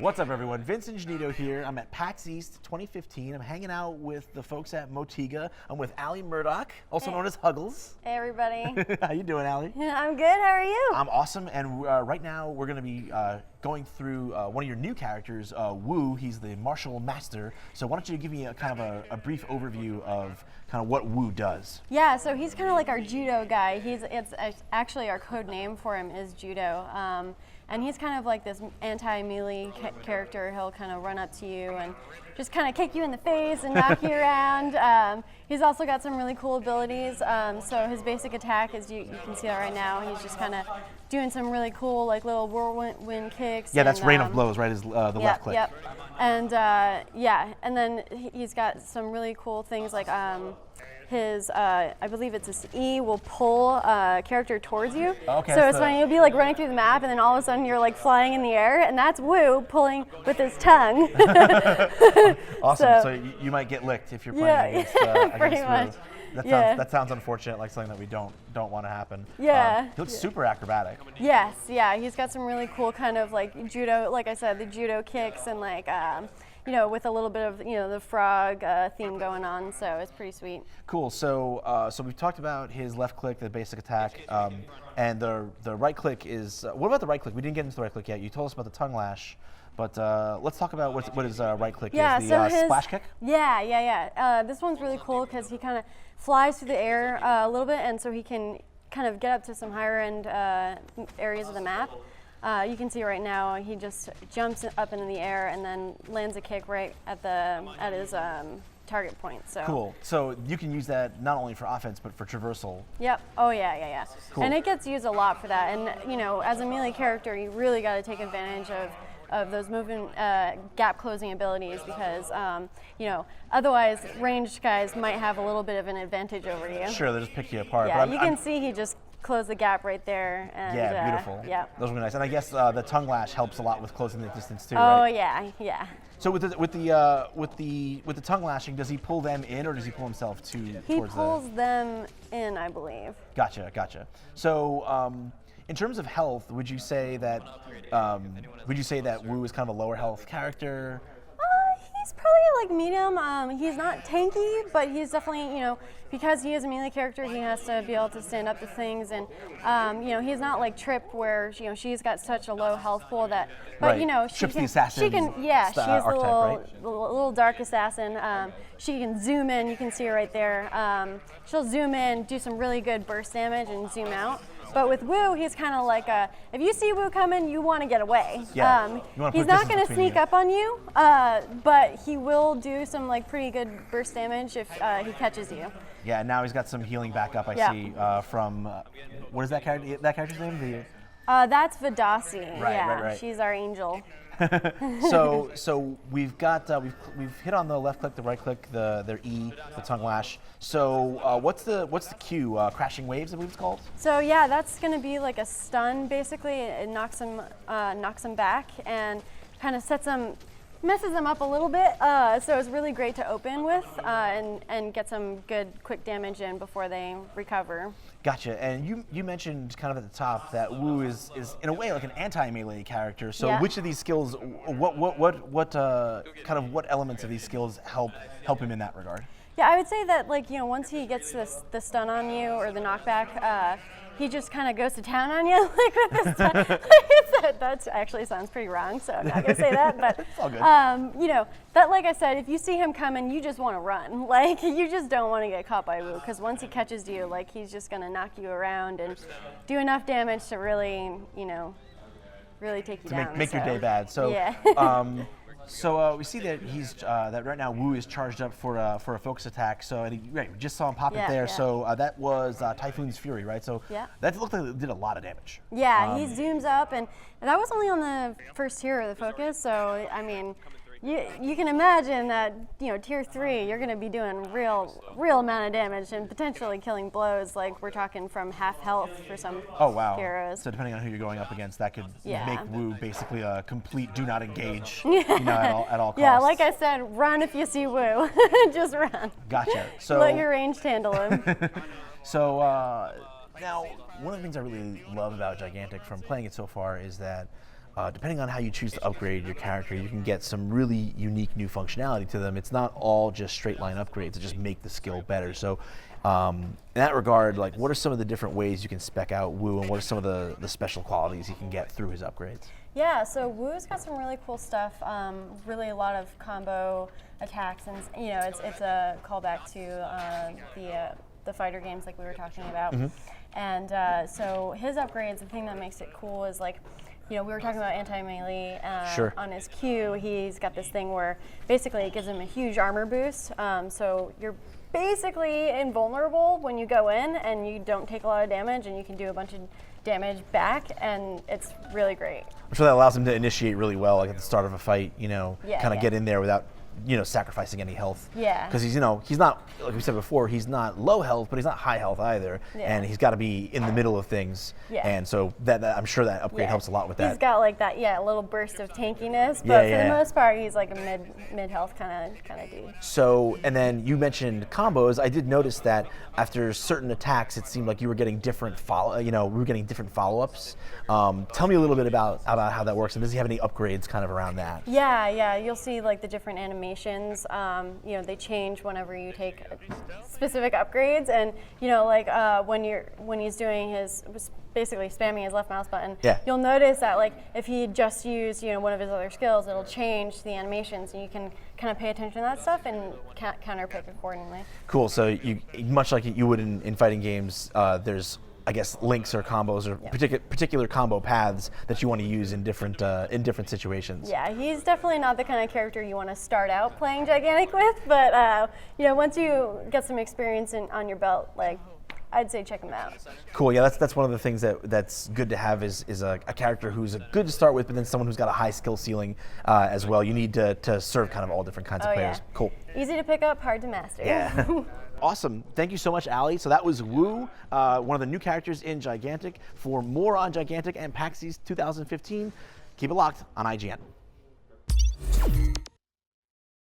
What's up, everyone? Vince Ingenito here. I'm at PAX East 2015. I'm hanging out with the folks at Motiga. I'm with Allie Murdoch, also known as Huggles. Hey, everybody. How you doing, Allie? I'm good. How are you? I'm awesome, and right now we're going to be going through one of your new characters, Wu. He's the martial master. So why don't you give me a brief overview of kind of what Wu does? Yeah, so he's kind of like our judo guy. It's actually our code name for him is judo. And he's kind of like this anti-melee character. He'll kind of run up to you and just kind of kick you in the face and knock you around. He's also got some really cool abilities. So his basic attack, as you can see that right now, he's just kind of doing some really cool like little whirlwind kicks. Yeah, that's rain of blows, right? Is the left click. Yep. And and then he's got some really cool things like his, I believe it's his E, will pull a character towards you. Okay, so it's funny, you'll be like running through the map and then all of a sudden you're like flying in the air, and that's Wu pulling with his tongue. Awesome, so you might get licked if you're playing against pretty against much. Wu. That sounds unfortunate, like something that we don't want to happen. Yeah. He looks super acrobatic. Yes, yeah, he's got some really cool kind of like judo, like I said, the judo kicks and like, with a little bit of, the frog theme going on, so it's pretty sweet. Cool, so we've talked about his left click, the basic attack, and the right click is, what about the right click? We didn't get into the right click yet. You told us about the tongue lash, but let's talk about what his right click is, the splash kick? Yeah. This one's really cool because he kind of flies through the air a little bit, and so he can kind of get up to some higher end areas of the map. You can see right now he just jumps up into the air and then lands a kick right at his target point. So cool. So you can use that not only for offense but for traversal. Yep. Oh yeah. Cool. And it gets used a lot for that. And as a melee character, you really got to take advantage of those movement gap closing abilities because otherwise ranged guys might have a little bit of an advantage over you. Sure, they'll just pick you apart. Yeah, you can see he just close the gap right there. And, yeah, beautiful. Yeah, those are really nice, and I guess the tongue lash helps a lot with closing the distance too. Oh right? yeah. So with the tongue lashing, does he pull them in or does he pull himself He pulls them in, I believe. Gotcha. So in terms of health, would you say that Wu is kind of a lower health character? He's probably like medium. He's not tanky, but he's definitely, because he is a melee character, he has to be able to stand up to things, and he's not like Trip, where she's got such a low health pool that, but right. Trip's the assassin. She's the archetype, little dark assassin. She can zoom in. You can see her right there. She'll zoom in, do some really good burst damage, and zoom out. But with Wu, he's kind of like if you see Wu coming, you want to get away. Yeah. He's not going to sneak up on you, but he will do some like pretty good burst damage if he catches you. Yeah, now he's got some healing backup, I see, from, what is that character's name? That's Vidasi. Right. She's our angel. So we've got we've hit on the left click, the right click, their E, the tongue lash. So what's the Q? Crashing waves, I believe it's called. So yeah, that's going to be like a stun. Basically, it knocks him back and kind of messes them up a little bit. So it's really great to open with and get some good quick damage in before they recover. Gotcha. And you mentioned kind of at the top that Wu is in a way like an anti-melee character. So which of these skills, what elements of these skills help him in that regard? Yeah, I would say that once he gets the stun on you or the knockback, he just kind of goes to town on you with this stun. That actually sounds pretty wrong, so I'm not gonna say that. But it's all good. That, like I said, if you see him coming, you just want to run. Like, you just don't want to get caught by Wu, because once he catches you, he's just gonna knock you around and do enough damage to really, really take you down. Make your day bad. So yeah. So we see that he's that right now Wu is charged up for a focus attack. So we just saw him pop it there. Yeah. So that was Typhoon's Fury, right? So that looked like it did a lot of damage. Yeah, he zooms up, and that was only on the first tier of the focus. So I mean, you can imagine that tier 3, you're going to be doing real amount of damage and potentially killing blows. Like, we're talking from half health for some heroes. So depending on who you're going up against, that could make Wu basically a complete do not engage at all costs. Yeah, like I said, run if you see Wu. Just run. Gotcha. So let your ranged handle him. So now, one of the things I really love about Gigantic from playing it so far is that depending on how you choose to upgrade your character, you can get some really unique new functionality to them. It's not all just straight line upgrades to just make the skill better. So in that regard, like, what are some of the different ways you can spec out Wu, and what are some of the special qualities he can get through his upgrades? Yeah, so Wu's got some really cool stuff. Really, a lot of combo attacks, and it's a callback to the fighter games like we were talking about. And so his upgrades, the thing that makes it cool is, like, we were talking about anti-melee. Sure. On his Q, he's got this thing where basically it gives him a huge armor boost. So you're basically invulnerable when you go in, and you don't take a lot of damage, and you can do a bunch of damage back, and it's really great. I'm sure that allows him to initiate really well, like at the start of a fight, kind of get in there without sacrificing any health. Yeah. Because he's not, like we said before, he's not low health, but he's not high health either. Yeah. And he's got to be in the middle of things. Yeah. And so that I'm sure that upgrade helps a lot with that. He's got like that, a little burst of tankiness, but for the most part, he's like a mid health kind of dude. So, and then you mentioned combos. I did notice that after certain attacks, it seemed like you were getting different follow-ups. Tell me a little bit about how that works, and does he have any upgrades kind of around that? Yeah, you'll see like the different animations. They change whenever you take specific upgrades, and when he's doing his basically spamming his left mouse button, you'll notice that like if he just used one of his other skills, it'll change the animations, and you can kind of pay attention to that stuff and counterpick accordingly. Cool. So you, much like you would in fighting games, there's, I guess, links or combos or particular combo paths that you want to use in different situations. Yeah, he's definitely not the kind of character you want to start out playing Gigantic with, but once you get some experience on your belt, like, I'd say check him out. Cool. Yeah, that's one of the things that's good to have is a character who's good to start with, but then someone who's got a high skill ceiling as well. You need to serve kind of all different kinds of players. Yeah. Cool. Easy to pick up, hard to master. Yeah. Awesome. Thank you so much, Allie. So that was Wu, one of the new characters in Gigantic. For more on Gigantic and PAX East 2015, keep it locked on IGN.